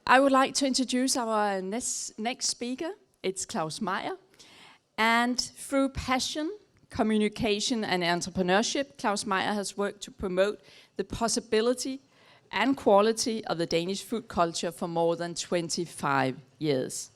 I would like to introduce our next speaker. It's Claus Meyer. And through passion, communication and entrepreneurship, Claus Meyer has worked to promote the possibility and quality of the Danish food culture for more than 25 years.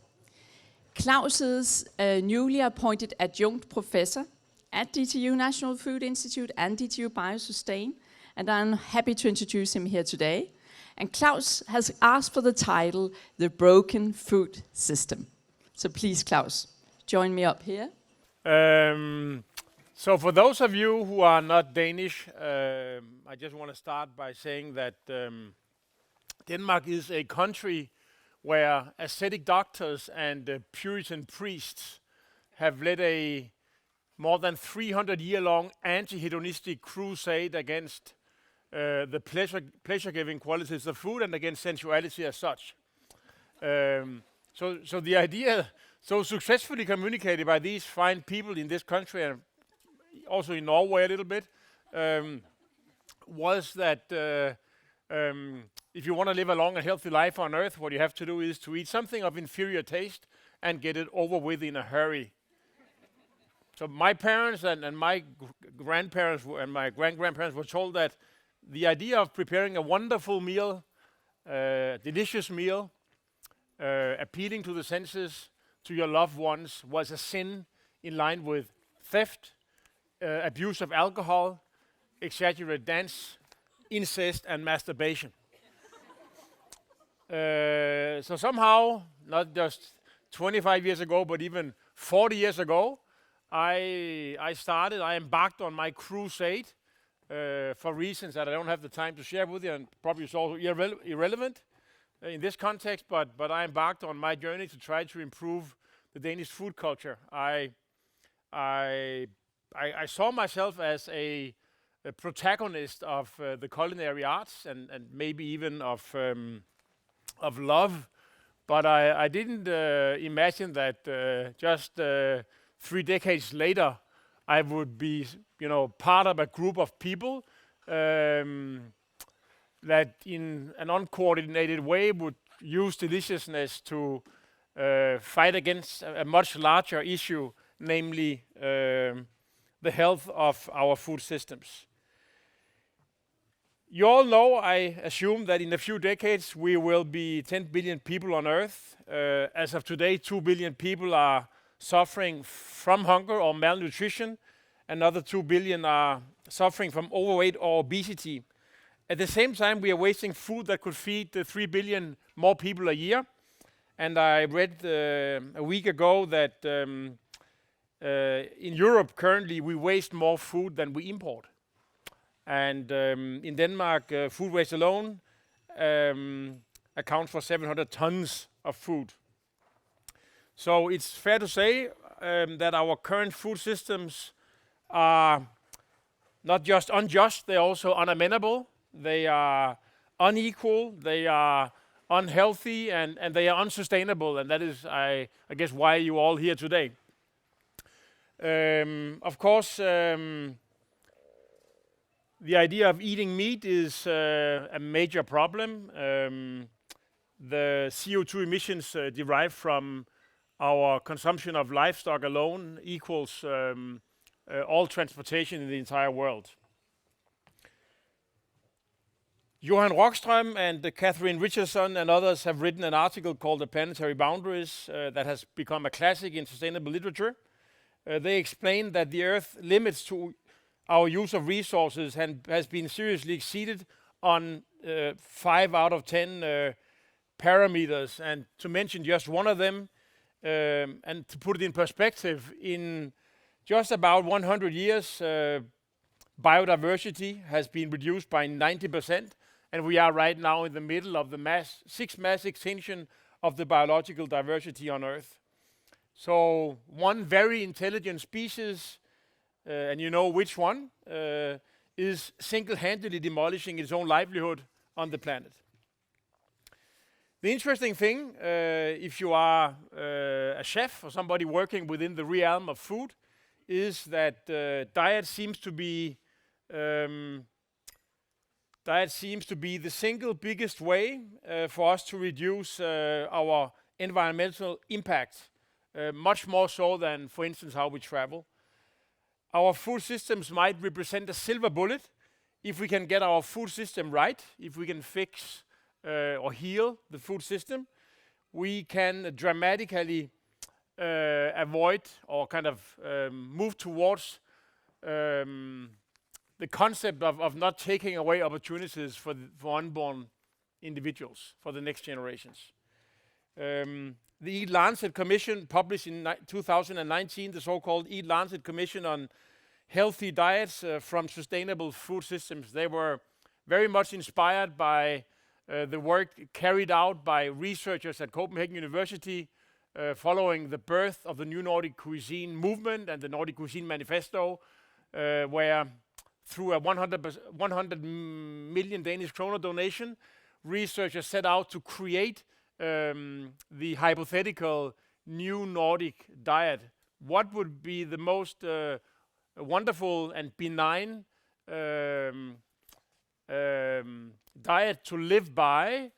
Claus is a newly appointed adjunct professor at DTU National Food Institute and DTU Biosustain, and I'm happy to introduce him here today. And Claus has asked for the title, The Broken Food System. So please, Claus, join me up here. So for those of you who are not Danish, I just want to start by saying that Denmark is a country where ascetic doctors and Puritan priests have led a more than 300-year-long anti-hedonistic crusade against the pleasure-giving qualities of food and against sensuality as such. So the idea, so successfully communicated by these fine people in this country and also in Norway a little bit, was that if you want to live a long and healthy life on earth, what you have to do is to eat something of inferior taste and get it over with in a hurry. So my parents and my grandparents and my grand-grandparents were told that the idea of preparing a wonderful meal, delicious meal, appealing to the senses, to your loved ones, was a sin in line with theft, abuse of alcohol, exaggerated dance, incest, and masturbation. So somehow, not just 25 years ago, but even 40 years ago, I embarked on my crusade for reasons that I don't have the time to share with you, and probably it's also irrelevant in this context, but I embarked on my journey to try to improve the Danish food culture. I saw myself as a protagonist of the culinary arts and maybe even of love, but I didn't imagine that just 3 decades later I would be, part of a group of people that in an uncoordinated way would use deliciousness to fight against a much larger issue, namely the health of our food systems. You all know, I assume, that in a few decades we will be 10 billion people on Earth. As of today, 2 billion people are suffering from hunger or malnutrition. Another 2 billion are suffering from overweight or obesity. At the same time, we are wasting food that could feed 3 billion more people a year. And I read a week ago that in Europe currently we waste more food than we import. And in Denmark, food waste alone accounts for 700 tons of food. So it's fair to say that our current food systems are not just unjust, they're also unamenable, they are unequal, they are unhealthy, and they are unsustainable, and that is, I guess, why you're all here today. Of course, the idea of eating meat is a major problem. The CO2 emissions derived from our consumption of livestock alone equals all transportation in the entire world. Johan Rockström and Catherine Richardson and others have written an article called The Planetary Boundaries that has become a classic in sustainable literature. They explain that the Earth's limits to our use of resources has been seriously exceeded on 5 out of 10 parameters. And to mention just one of them, and to put it in perspective, in just about 100 years, biodiversity has been reduced by 90%, and we are right now in the middle of the sixth mass extinction of the biological diversity on Earth. So one very intelligent species, and you know which one, is single-handedly demolishing its own livelihood on the planet. The interesting thing, if you are a chef or somebody working within the realm of food, is that diet seems to be diet seems to be the single biggest way for us to reduce our environmental impact, much more so than, for instance, how we travel. Our food systems might represent a silver bullet if we can get our food system right, if we can fix or heal the food system. We can dramatically avoid or kind of move towards the concept of not taking away opportunities for unborn individuals, for the next generations. The Eat Lancet Commission published in 2019 the so-called Eat Lancet Commission on healthy diets from sustainable food systems. They were very much inspired by the work carried out by researchers at Copenhagen University following the birth of the new Nordic cuisine movement and the Nordic Cuisine Manifesto, where through a 100 million Danish kroner donation, researchers set out to create the hypothetical new Nordic diet. What would be the most wonderful and benign diet to live by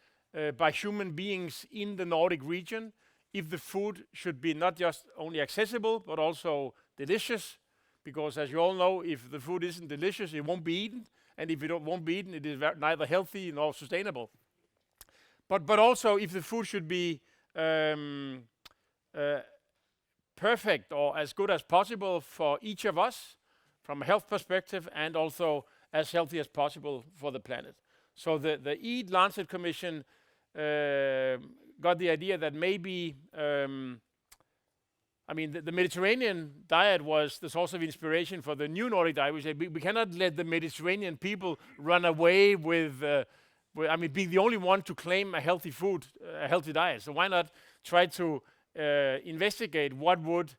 human beings in the Nordic region, if the food should be not just only accessible but also delicious? Because as you all know, if the food isn't delicious, it won't be eaten, and if it won't be eaten, it is neither healthy nor sustainable. But also, if the food should be perfect or as good as possible for each of us from a health perspective, and also as healthy as possible for the planet. So the Eat Lancet Commission got the idea that maybe, the Mediterranean diet was the source of inspiration for the new Nordic diet. We said we cannot let the Mediterranean people run away with being the only one to claim a healthy food, a healthy diet. So why not try to investigate what would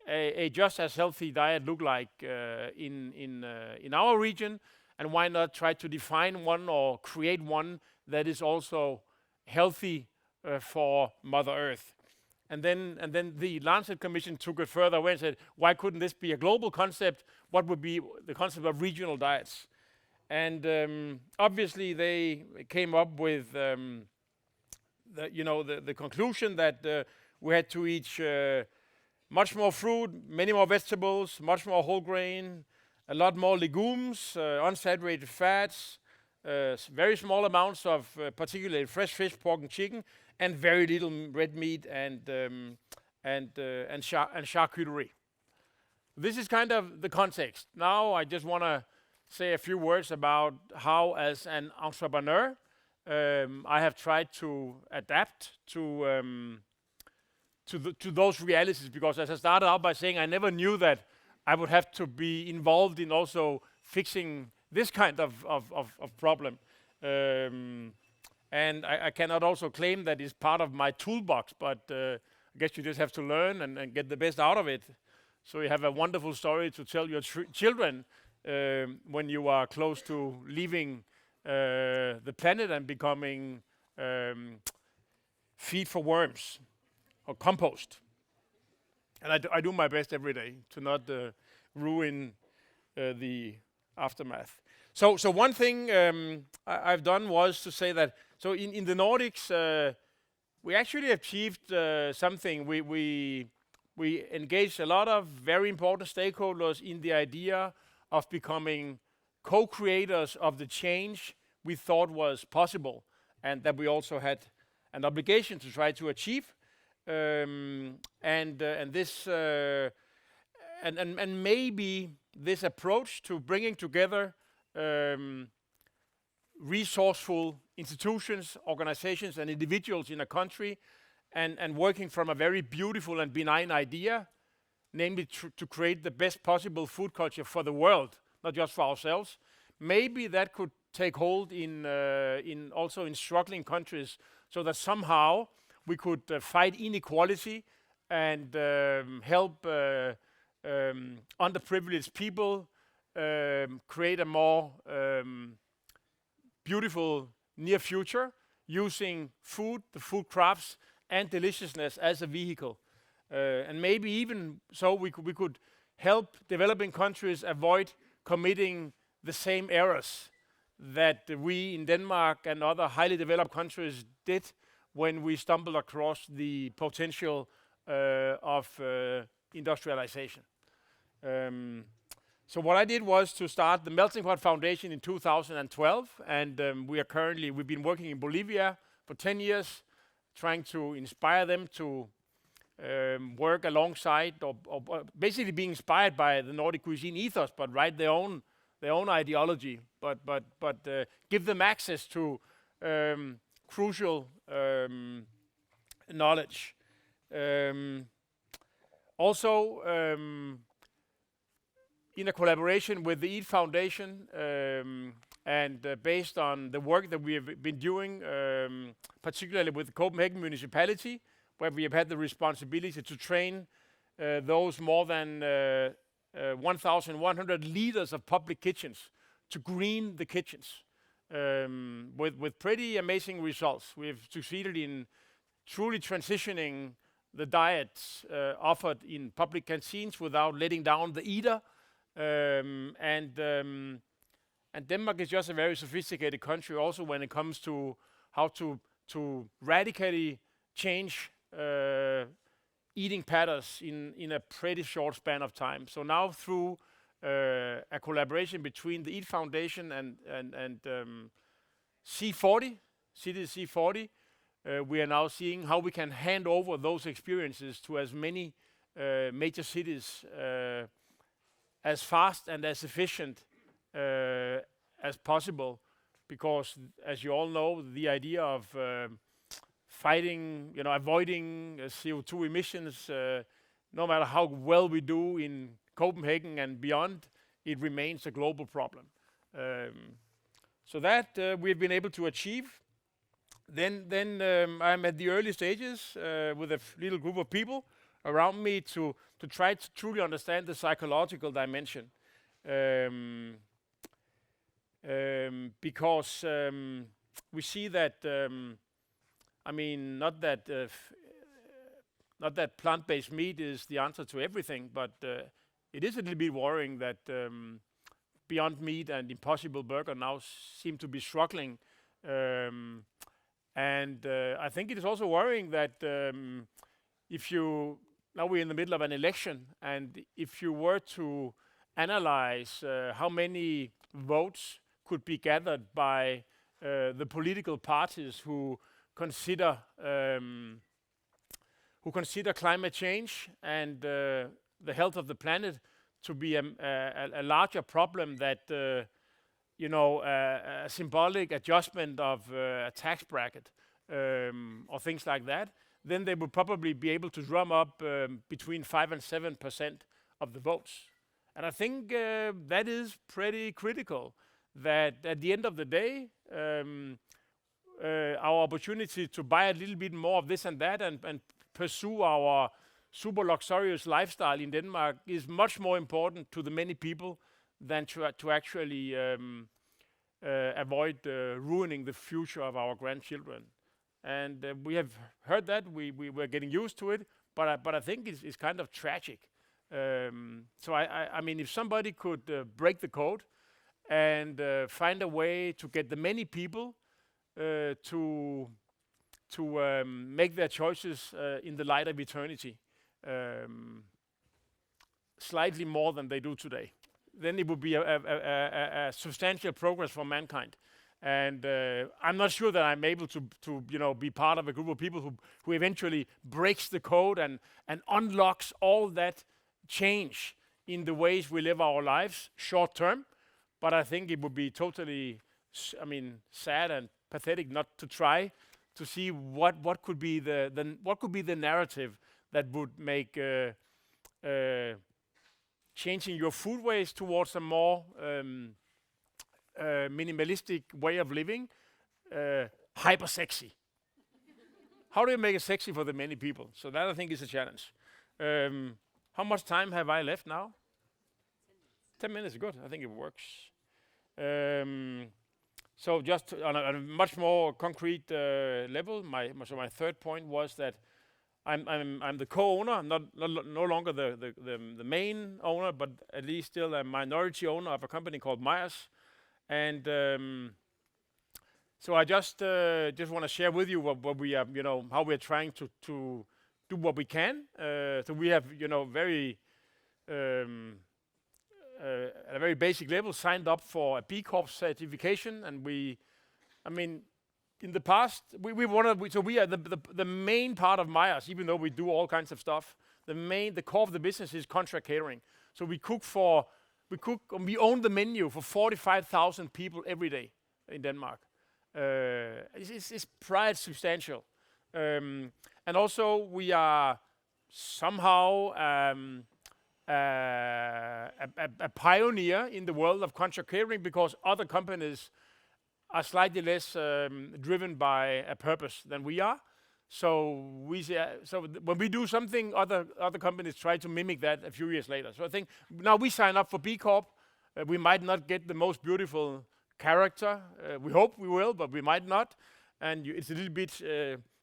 a just as healthy diet look like in our region, and why not try to define one or create one that is also healthy for Mother Earth. And then the Lancet Commission took it further away and said, why couldn't this be a global concept? What would be the concept of regional diets? And obviously they came up with the conclusion that we had to eat much more fruit, many more vegetables, much more whole grain, a lot more legumes, unsaturated fats, very small amounts of particularly fresh fish, pork and chicken, and very little red meat and charcuterie. This is kind of the context. Now I just want to say a few words about how, as an entrepreneur, I have tried to adapt to those realities, because as I started out by saying, I never knew that I would have to be involved in also fixing this kind of problem. And I cannot also claim that it's part of my toolbox, but I guess you just have to learn and get the best out of it. So you have a wonderful story to tell your children when you are close to leaving the planet and becoming feed for worms or compost. And I do my best every day to not ruin the aftermath. So one thing I've done was to say that, so in the Nordics, we actually achieved something. We engaged a lot of very important stakeholders in the idea of becoming co-creators of the change we thought was possible, and that we also had an obligation to try to achieve. And maybe this approach to bringing together resourceful institutions, organizations, and individuals in a country, and working from a very beautiful and benign idea, namely to create the best possible food culture for the world, not just for ourselves. Maybe that could take hold in also in struggling countries, so that somehow we could fight inequality and help underprivileged people create a more beautiful near future, using food, the food crafts, and deliciousness as a vehicle. And maybe even so we could help developing countries avoid committing the same errors that we in Denmark and other highly developed countries did when we stumbled across the potential of industrialization. So what I did was to start the Melting Pot Foundation in 2012, and we've been working in Bolivia for 10 years, trying to inspire them to work alongside, or basically being inspired by the Nordic cuisine ethos, but write their own ideology, but give them access to crucial knowledge. Also, in a collaboration with the EAT Foundation, and based on the work that we have been doing, particularly with the Copenhagen municipality, where we have had the responsibility to train those more than 1,100 leaders of public kitchens to green the kitchens, with pretty amazing results. We've succeeded in truly transitioning the diets offered in public canteens without letting down the eater. And Denmark is just a very sophisticated country also when it comes to how to radically change eating patterns in a pretty short span of time. So now through a collaboration between the EAT Foundation and C40, Cities C40, we are now seeing how we can hand over those experiences to as many major cities as fast and as efficient as possible, because as you all know, the idea of avoiding CO2 emissions, no matter how well we do in Copenhagen and beyond, it remains a global problem. So that we've been able to achieve. Then I'm at the early stages with a little group of people around me to try to truly understand the psychological dimension, because we see that not that plant-based meat is the answer to everything, but it is a little bit worrying that Beyond Meat and Impossible Burger now seem to be struggling. And I think it is also worrying that now we're in the middle of an election, and if you were to analyze how many votes could be gathered by the political parties who consider climate change and the health of the planet to be a larger problem that a symbolic adjustment of a tax bracket or things like that, then they would probably be able to drum up between 5 and 7% of the votes. And I think that is pretty critical, that at the end of the day, our opportunity to buy a little bit more of this and that and pursue our super luxurious lifestyle in Denmark is much more important to the many people than to actually avoid ruining the future of our grandchildren. And we have heard that, we're getting used to it, but I think it's kind of tragic. So I mean, if somebody could break the code and find a way to get the many people to make their choices in the light of eternity, slightly more than they do today, then it would be a substantial progress for mankind. And I'm not sure that I'm able to be part of a group of people who eventually breaks the code and unlocks all that change in the ways we live our lives short term. But I think it would be totally, sad and pathetic not to try to see what could be the narrative that would make changing your food ways towards a more minimalistic way of living hyper sexy. How do you make it sexy for the many people? So that, I think, is a challenge. How much time have I left now? 10 minutes, good. I think it works. So just on a much more concrete level, my third point was that I'm the co-owner, no longer the main owner, but at least still a minority owner of a company called Meyer's. And so I just want to share with you what we are, how we're trying to do what we can. So we have, very at a very basic level, signed up for a B Corp certification, and in the past, we are the main part of Meyers, even though we do all kinds of stuff. The core of the business is contract catering. So we own the menu for 45,000 people every day in Denmark. It's quite substantial. And also we are somehow a pioneer in the world of contract catering, because other companies are slightly less driven by a purpose than we are. So when we do something, other companies try to mimic that a few years later. So I think now we sign up for B Corp. We might not get the most beautiful character. We hope we will, but we might not. And it's a little bit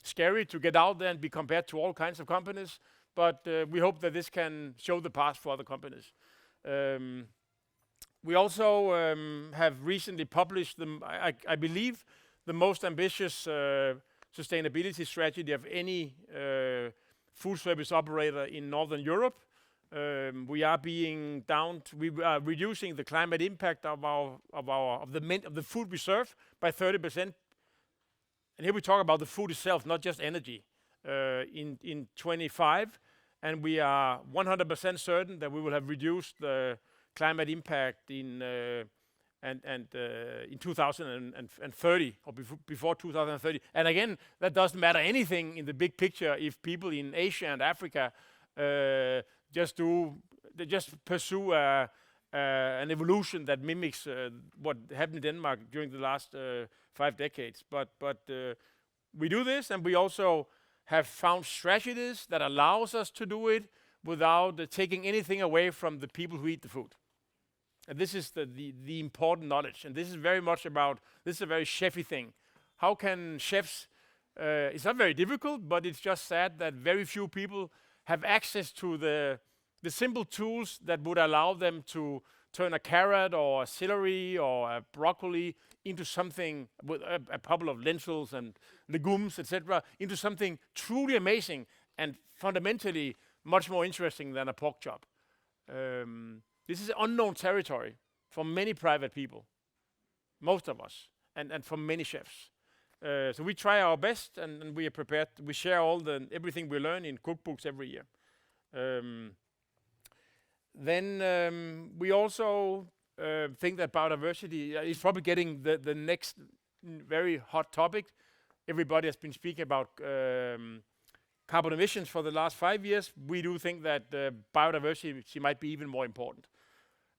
scary to get out there and be compared to all kinds of companies. But we hope that this can show the path for other companies. We also have recently published, I believe, the most ambitious sustainability strategy of any food service operator in Northern Europe. We are reducing the climate impact of the food we serve by 30%. And here we talk about the food itself, not just energy. In 25, and we are 100% certain that we will have reduced the climate impact in 2030 or before 2030. And again, that doesn't matter anything in the big picture if people in Asia and Africa just pursue an evolution that mimics what happened in Denmark during the last 5 decades. But we do this, and we also have found strategies that allows us to do it without taking anything away from the people who eat the food. And this is the important knowledge. And this is very much about, this is a very chefy thing. How can chefs, it's not very difficult, but it's just sad that very few people have access to the simple tools that would allow them to turn a carrot or a celery or a broccoli into something with a couple of lentils and legumes, etc., into something truly amazing and fundamentally much more interesting than a pork chop. This is unknown territory for many private people, most of us, and for many chefs. So we try our best, and we are prepared. We share everything we learn in cookbooks every year. Then we also think that biodiversity is probably getting the next very hot topic. Everybody has been speaking about carbon emissions for the last 5 years. We do think that biodiversity might be even more important.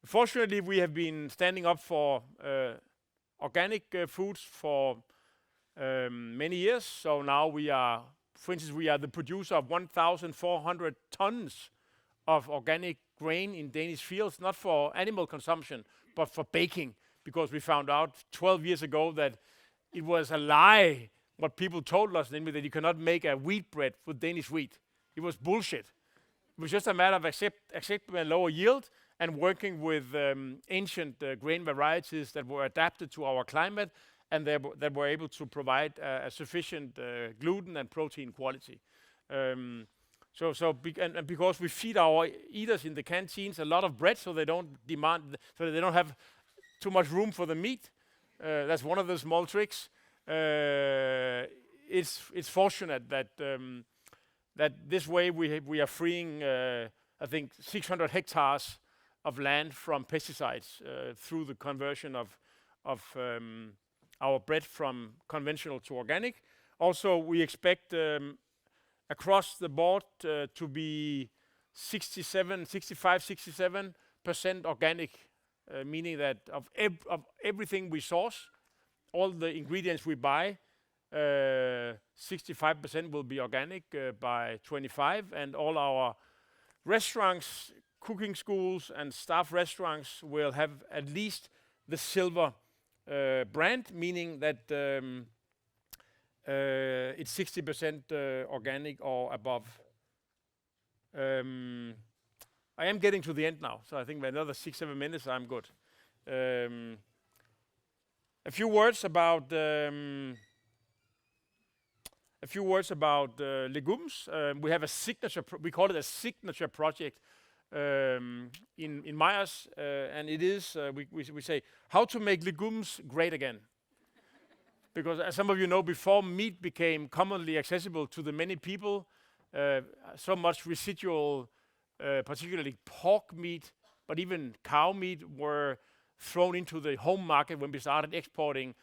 Fortunately, we have been standing up for organic foods for many years. So now we are, for instance, we are the producer of 1,400 tons of organic grain in Danish fields, not for animal consumption, but for baking, because we found out 12 years ago that it was a lie what people told us, namely that you cannot make a wheat bread with Danish wheat. It was bullshit. It was just a matter of accepting a lower yield and working with ancient grain varieties that were adapted to our climate and that were able to provide a sufficient gluten and protein quality. Because we feed our eaters in the canteens a lot of bread, so they don't have too much room for the meat. That's one of the small tricks. It's fortunate that this way we are freeing I think 600 hectares of land from pesticides through the conversion of our bread from conventional to organic. Also, we expect across the board to be 65-67% organic, meaning that of everything we source, all the ingredients we buy, 65% will be organic by 25, and all our restaurants, cooking schools, and staff restaurants will have at least the silver brand, meaning that it's 60% organic or above. I am getting to the end now, so I think by another 6-7 minutes I'm good. A few words about legumes. We have a signature. We call it a signature project in Meyer's, and it is we say how to make legumes great again. Because as some of you know, before meat became commonly accessible to the many people, so much residual, particularly pork meat, but even cow meat, were thrown into the home market when we started exporting,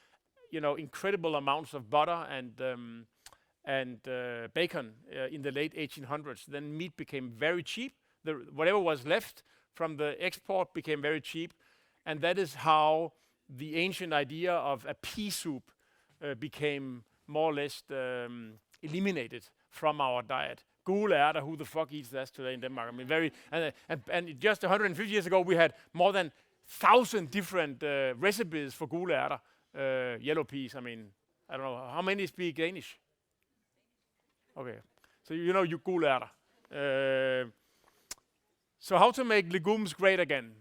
incredible amounts of butter and bacon in the late 1800s. Then meat became very cheap. Whatever was left from the export became very cheap, and that is how the ancient idea of a pea soup became more or less eliminated from our diet. Gule ærter, who the fuck eats that today in Denmark? I mean, and just 150 years ago, we had more than 1,000 different recipes for gule ærter, yellow peas. I mean, I don't know, how many speak Danish? Okay, so you gule ærter. So how to make legumes great again?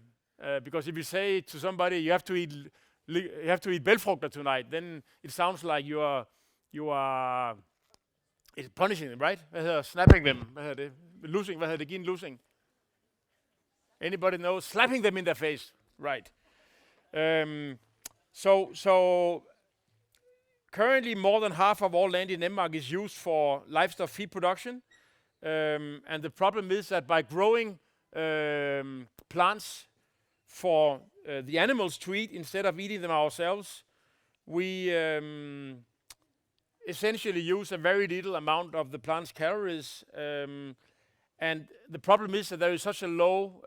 Because if you say to somebody you have to eat bælgfrugter tonight, then it sounds like you are it's punishing them, right? Snapping them. Losing. Losing. Anybody know? Slapping them in their face, right? So currently more than half of all land in Denmark is used for livestock feed production, and the problem is that by growing plants for the animals to eat instead of eating them ourselves, we essentially use a very little amount of the plant's calories, and the problem is that there is such a low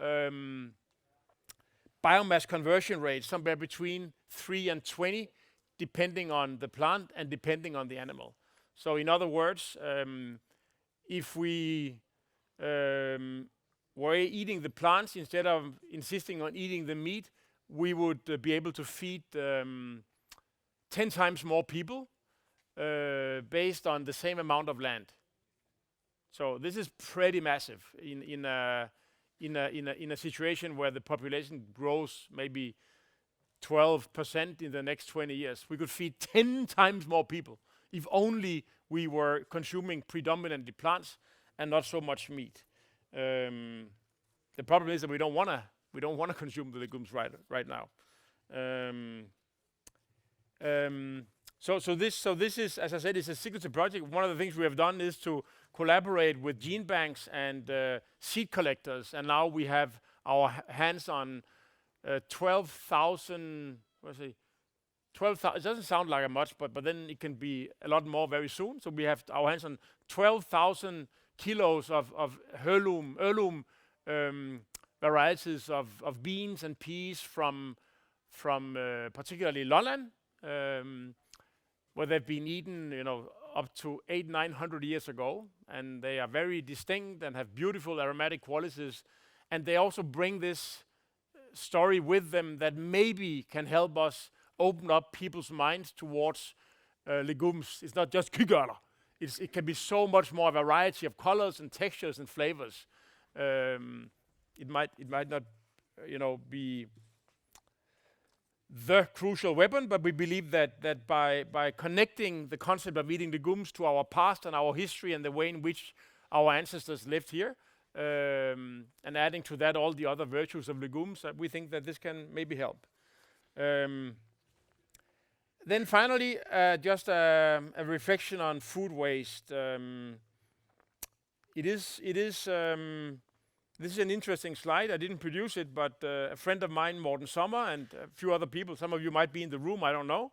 biomass conversion rate, somewhere between 3 and 20, depending on the plant and depending on the animal. So in other words, if we were eating the plants instead of insisting on eating the meat, we would be able to feed 10 times more people based on the same amount of land. So this is pretty massive in a situation where the population grows maybe 12% in the next 20 years. We could feed 10 times more people if only we were consuming predominantly plants and not so much meat. The problem is that we don't wanna consume the legumes right now. So this is, as I said, is a signature project. One of the things we have done is to collaborate with gene banks and seed collectors, and now we have our hands on 12,000. What say? 12,000. It doesn't sound like much, but then it can be a lot more very soon. So we have our hands on 12,000 kilos of heirloom varieties of beans and peas from particularly Lolland, where they've been eaten, up to 800-900 years ago, and they are very distinct and have beautiful aromatic qualities, and they also bring this story with them that maybe can help us open up people's minds towards legumes. It's not just kikørter. It can be so much more variety of colors and textures and flavors. It might not, be the crucial weapon, but we believe that by connecting the concept of eating legumes to our past and our history and the way in which our ancestors lived here, and adding to that all the other virtues of legumes, we think that this can maybe help. Then finally, just a reflection on food waste. This is an interesting slide. I didn't produce it, but a friend of mine, Morten Sommer, and a few other people, some of you might be in the room, I don't know,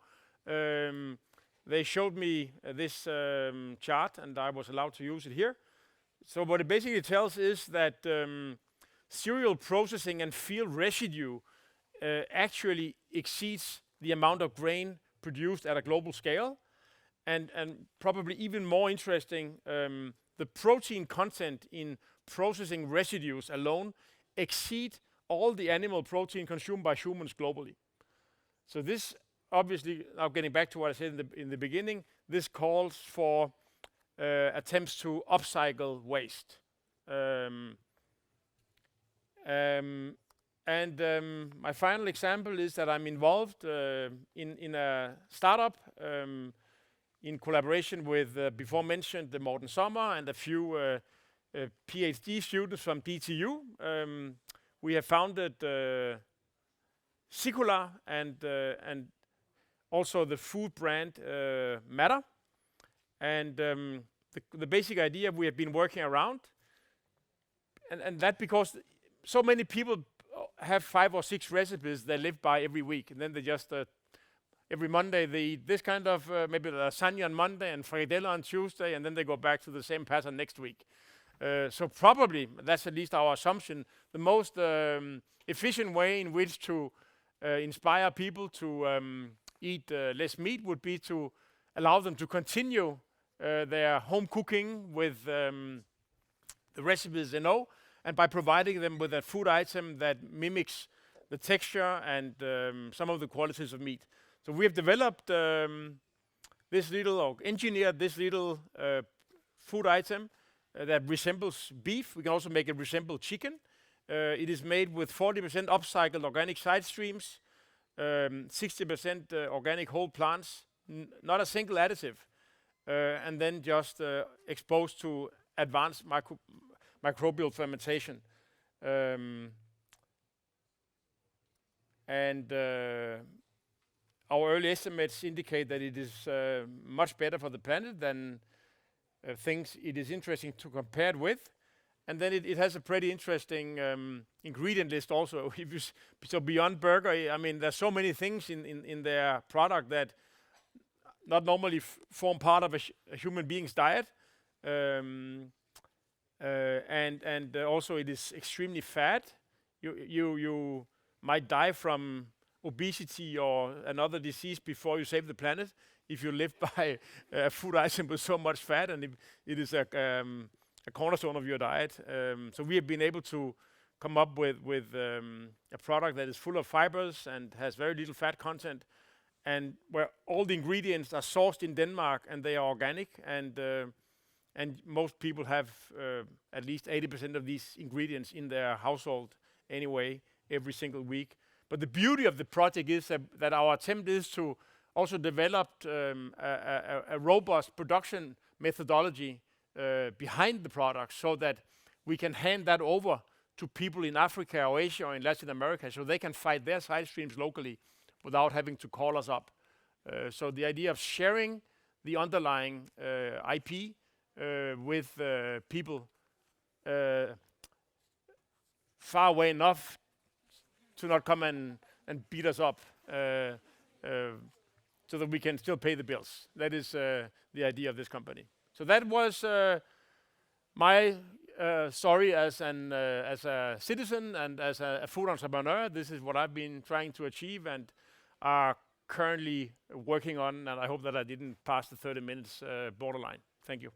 they showed me this chart, and I was allowed to use it here. So what it basically tells is that cereal processing and field residue actually exceeds the amount of grain produced at a global scale, and probably even more interesting, the protein content in processing residues alone exceed all the animal protein consumed by humans globally. So this obviously, now getting back to what I said in the beginning, this calls for attempts to upcycle waste. And And my final example is that I'm involved in a startup in collaboration with, before mentioned, the Morten Sommer and a few PhD students from DTU. We have founded Sicola and also the food brand Matter. And the basic idea we have been working around, and that because so many people have 5 or 6 recipes they live by every week, and then they just every Monday they eat this kind of maybe lasagna on Monday and frikadelle on Tuesday, and then they go back to the same pattern next week. So probably, that's at least our assumption, the most efficient way in which to inspire people to eat less meat would be to allow them to continue their home cooking with the recipes they know, and by providing them with a food item that mimics the texture and some of the qualities of meat. So we have developed this little, or engineered this little food item that resembles beef. We can also make it resemble chicken. It is made with 40% upcycled organic side streams, 60% organic whole plants, not a single additive, and then just exposed to advanced microbial fermentation. Our early estimates indicate that it is much better for the planet than things it is interesting to compare it with. And then it has a pretty interesting ingredient list also. So beyond burger, I mean, there's so many things in their product that not normally form part of a human being's diet. Also it is extremely fat. You might die from obesity or another disease before you save the planet if you live by a food item with so much fat, and it is a cornerstone of your diet. So we have been able to come up with a product that is full of fibers and has very little fat content, and where all the ingredients are sourced in Denmark and they are organic, and most people have at least 80% of these ingredients in their household anyway, every single week. But the beauty of the project is that our attempt is to also develop a robust production methodology behind the product, so that we can hand that over to people in Africa or Asia or in Latin America, so they can fight their side streams locally without having to call us up. So the idea of sharing the underlying IP with people far away enough to not come and beat us up, so that we can still pay the bills. That is the idea of this company. So that was my story as a citizen and as a food entrepreneur. This is what I've been trying to achieve and are currently working on, and I hope that I didn't pass the 30 minutes borderline. Thank you.